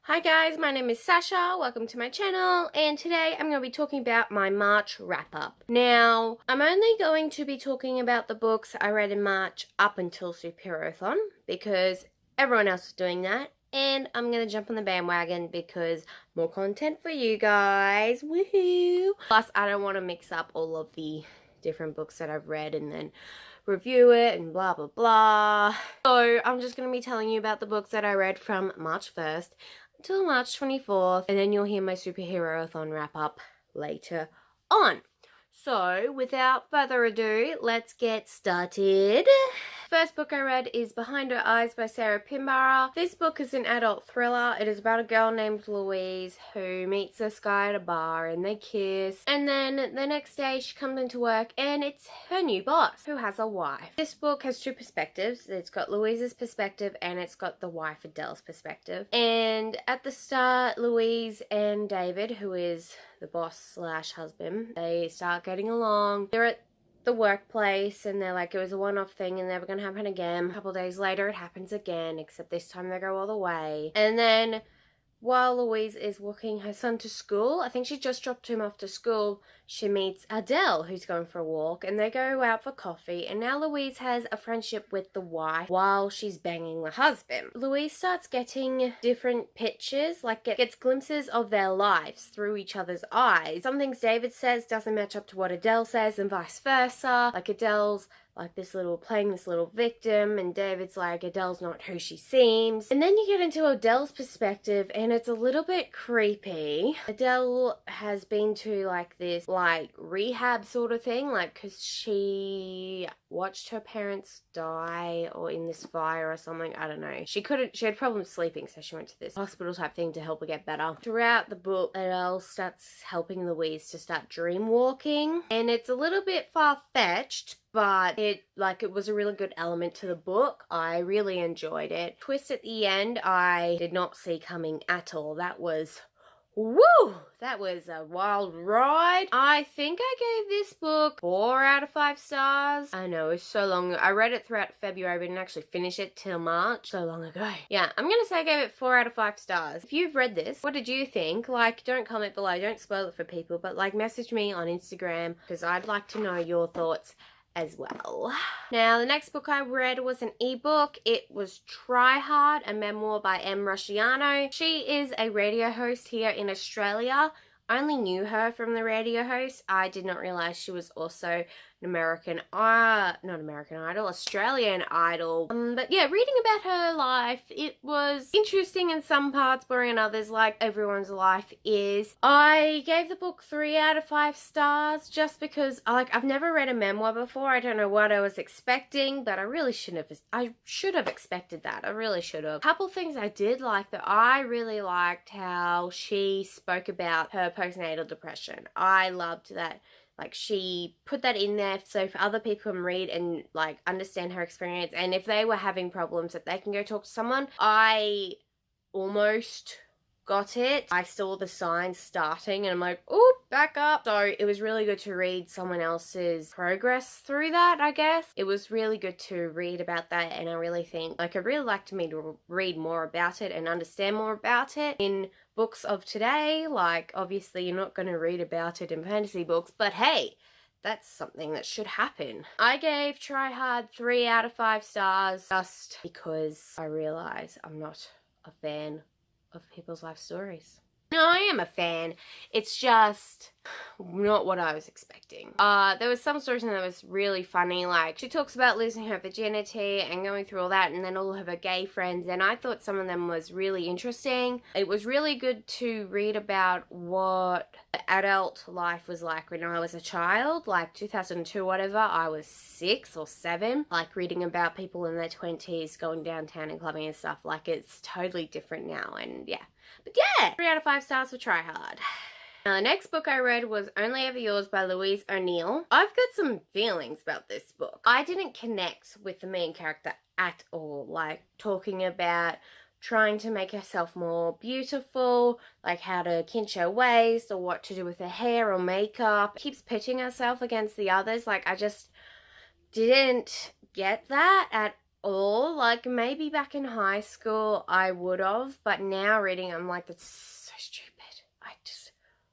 Hi guys, my name is Sasha, welcome to my channel, and today I'm going to be talking about my March wrap-up. Now, I'm only going to be talking about the books I read in March up until Superheroathon, because everyone else is doing that, and I'm going to jump on the bandwagon because more content for you guys, woohoo! Plus, I don't want to mix up all of the different books that I've read and then review it and blah blah blah. So I'm just going to be telling you about the books that I read from March 1st until March 24th, and then you'll hear my Superheroathon wrap up later on. So without further ado, let's get started. First book I read is Behind Her Eyes by Pinborough. This book is an adult thriller. It is about a girl named Louise who meets this guy at a bar and they kiss. And then the next day she comes into work and it's her new boss who has a wife. This book has two perspectives. It's got Louise's perspective and it's got the wife Adele's perspective. And at the start, Louise and David, who is the boss slash husband, they start getting along. They're at the workplace and they're like, it was a one-off thing and never gonna happen again. A couple days later it happens again, except this time they go all the way. And then while Louise is walking her son to school, I think she just dropped him off to school, she meets Adele, who's going for a walk, and they go out for coffee, and now Louise has a friendship with the wife while she's banging the husband. Louise starts getting different pictures, like gets glimpses of their lives through each other's eyes. Some things David says doesn't match up to what Adele says, and vice versa. Like Adele's like playing this little victim, and David's like, Adele's not who she seems. And then you get into Adele's perspective and it's a little bit creepy. Adele has been to like this rehab sort of thing, like because she watched her parents die or in this fire or something, I don't know. She had problems sleeping, so she went to this hospital type thing to help her get better. Throughout the book, Adele starts helping Louise to start dream walking, and it's a little bit far-fetched, but it was a really good element to the book. I really enjoyed it. Twist at the end, I did not see coming at all. That was a wild ride. I think I gave this book 4 out of 5 stars. I know, it's so long. I read it throughout February, but didn't actually finish it till March. So long ago. Yeah, I'm gonna say I gave it 4 out of 5 stars. If you've read this, what did you think? Like, don't comment below, don't spoil it for people, but like message me on Instagram because I'd like to know your thoughts as well. Now, the next book I read was an ebook. It was TriHard, a memoir by Em Rusciano. She is a radio host here in Australia. I only knew her from the radio host. I did not realize she was also an Australian Idol. But yeah, reading about her life, it was interesting in some parts, boring in others, like everyone's life is. I gave the book 3 out of 5 stars just because, I've never read a memoir before. I don't know what I was expecting, but I should have expected that. I really should have. A couple things I did like, though. I really liked how she spoke about her postnatal depression. I loved that. Like, she put that in there so for other people can read and, understand her experience. And if they were having problems, that they can go talk to someone. I almost got it. I saw the signs starting and I'm like, oh, back up. So it was really good to read someone else's progress through that, I guess. It was really good to read about that, and I really think, I'd really like to read more about it and understand more about it in books of today. Obviously you're not going to read about it in fantasy books, but hey, that's something that should happen. I gave TriHard 3 out of 5 stars just because I realize I'm not a fan of people's life stories. No, I am a fan. It's just not what I was expecting. There was some stories in there that was really funny. Like, she talks about losing her virginity and going through all that, and then all of her gay friends, and I thought some of them was really interesting. It was really good to read about what adult life was like when I was a child, like 2002, whatever. I was 6 or 7. Like, reading about people in their 20s going downtown and clubbing and stuff. Like, it's totally different now, and yeah. But yeah, 3 out of 5 stars for TriHard. Now, the next book I read was Only Ever Yours by Louise O'Neill. I've got some feelings about this book. I didn't connect with the main character at all. Like, talking about trying to make herself more beautiful, like how to cinch her waist or what to do with her hair or makeup. Keeps pitching herself against the others. Like, I just didn't get that at all. Like, maybe back in high school I would have, but now reading I'm like, that's so stupid.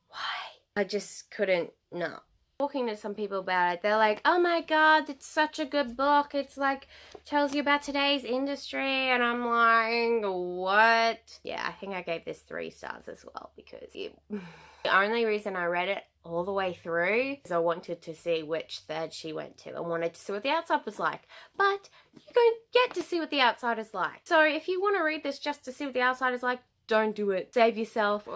Why? I just couldn't, no. Talking to some people about it, they're like, oh my god, it's such a good book, it's like, tells you about today's industry, and I'm like, what? Yeah, I think I gave this 3 stars as well, because the only reason I read it all the way through is I wanted to see which third she went to. I wanted to see what the outside was like, but you don't get to see what the outside is like. So if you want to read this just to see what the outside is like, don't do it. Save yourself.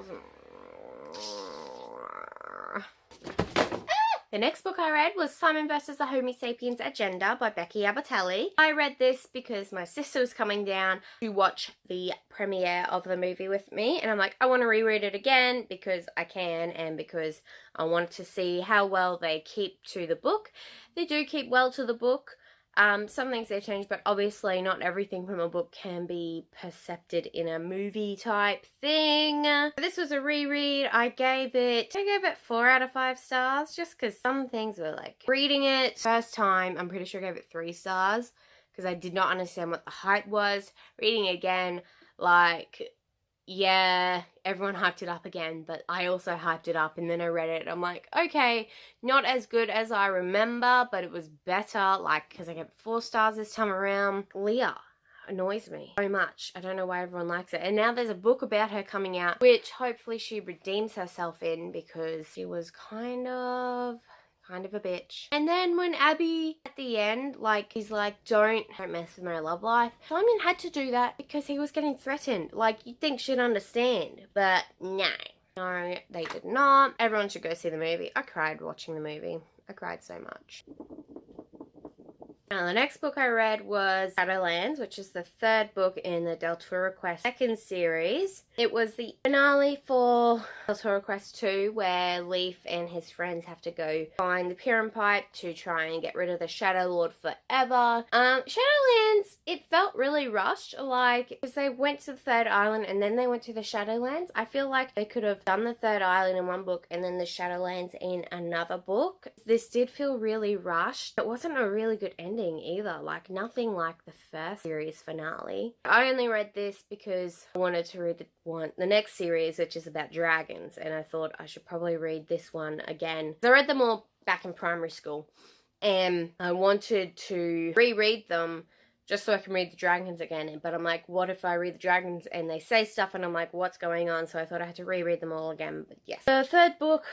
The next book I read was Simon vs. the Homo Sapiens Agenda by Becky Albertalli. I read this because my sister was coming down to watch the premiere of the movie with me, and I'm like, I want to reread it again because I can, and because I want to see how well they keep to the book. They do keep well to the book. Some things they've changed, but obviously not everything from a book can be perceived in a movie type thing. This was a reread. I gave it 4 out of 5 stars, just because some things were like, reading it first time, I'm pretty sure I gave it 3 stars, because I did not understand what the hype was. Reading it again, like, yeah, everyone hyped it up again, but I also hyped it up, and then I read it, I'm like, okay, not as good as I remember, but it was better, like, because I gave it 4 stars this time around. Leah annoys me so much. I don't know why everyone likes it, and now there's a book about her coming out, which hopefully she redeems herself in, because she was kind of a bitch. And then when Abby at the end, like, he's like, don't mess with my love life. Simon had to do that because he was getting threatened. Like, you'd think she'd understand, but no, they did not. Everyone should go see the movie. I cried watching the movie. I cried so much. Now, the next book I read was Shadowlands, which is the 3rd book in the Deltora Quest 2nd series. It was the finale for Deltora Quest 2, where Leaf and his friends have to go find the Piran Pipe to try and get rid of the Shadow Lord forever. Shadowlands, it felt really rushed, like, because they went to the 3rd island and then they went to the Shadowlands. I feel like they could have done the 3rd island in one book and then the Shadowlands in another book. This did feel really rushed. It wasn't a really good ending either, like nothing like the first series finale. I only read this because I wanted to read the next series, which is about dragons, and I thought I should probably read this one again. I read them all back in primary school, and I wanted to reread them just so I can read the dragons again, but I'm like, what if I read the dragons and they say stuff and I'm like, what's going on? So I thought I had to reread them all again, but yes. The 3rd book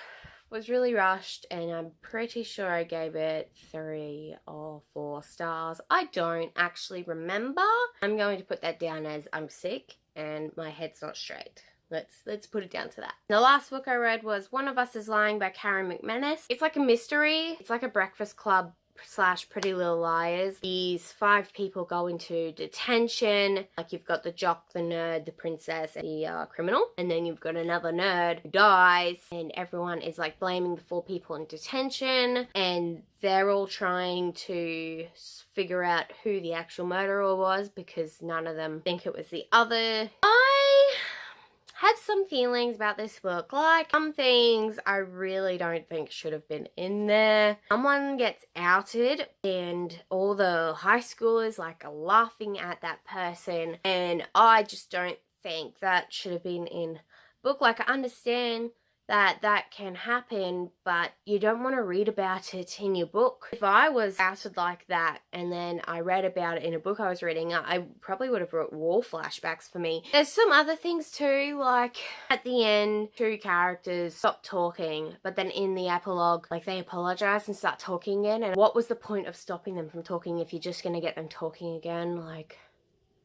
was really rushed, and I'm pretty sure I gave it 3 or 4 stars. I don't actually remember. I'm going to put that down as I'm sick and my head's not straight. Let's put it down to that. The last book I read was One of Us is Lying by Karen Macmanus. It's like a mystery. It's like a Breakfast Club / Pretty Little Liars. These 5 people go into detention. Like, you've got the jock, the nerd, the princess, and the criminal, and then you've got another nerd who dies, and everyone is like blaming the 4 people in detention, and they're all trying to figure out who the actual murderer was, because none of them think it was the other. I had some feelings about this book. Like, some things I really don't think should have been in there. Someone gets outed and all the high schoolers like are laughing at that person, and I just don't think that should have been in book. Like, I understand that can happen, but you don't want to read about it in your book. If I was outed like that and then I read about it in a book I was reading, I probably would have brought war flashbacks for me. There's some other things too, like at the end, 2 characters stop talking, but then in the epilogue, like, they apologize and start talking again, and what was the point of stopping them from talking if you're just going to get them talking again? Like,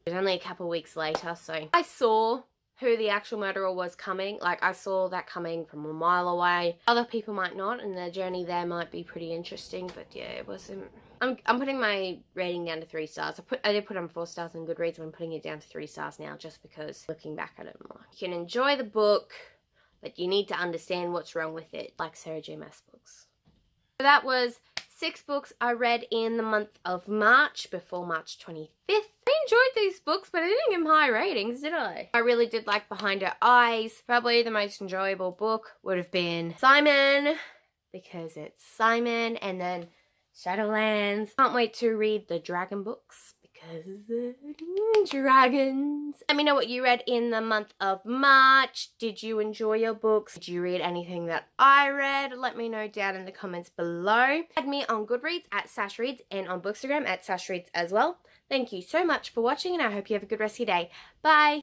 it was only a couple weeks later, so I saw who the actual murderer was coming. Like, I saw that coming from a mile away. Other people might not, and their journey there might be pretty interesting, but yeah, it wasn't. I'm putting my rating down to 3 stars. I did put on 4 stars on Goodreads, but I'm putting it down to 3 stars now, just because looking back at it more. You can enjoy the book, but you need to understand what's wrong with it, like Sarah J. Maas books. So that was 6 books I read in the month of March, before March 25th. I enjoyed these books, but I didn't give them high ratings, did I? I really did like Behind Her Eyes. Probably the most enjoyable book would have been Simon, because it's Simon, and then Shadowlands. Can't wait to read the dragon books, because because dragons. Let me know what you read in the month of March. Did you enjoy your books? Did you read anything that I read? Let me know down in the comments below. Add me on Goodreads at Sasha Reads and on Bookstagram at Sasha Reads as well. Thank you so much for watching, and I hope you have a good rest of your day. Bye!